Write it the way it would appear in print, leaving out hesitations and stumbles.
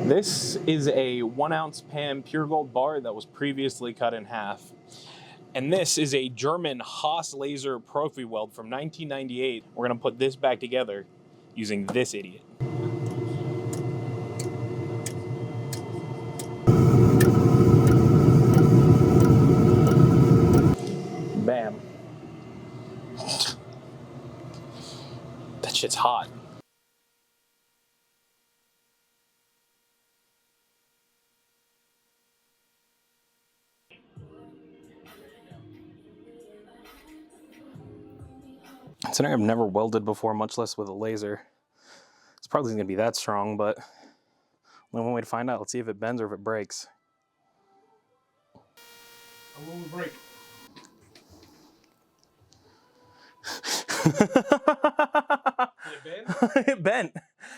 This is a 1 ounce PAMP pure gold bar that was previously cut in half. And this is a German Haas laser Profi weld from 1998. We're gonna put this back together using this idiot. Bam. That shit's hot. Considering I've never welded before, much less with a laser, it's probably gonna be that strong, but only one way to find out. Let's see if it bends or if it breaks. How will it break? It bent?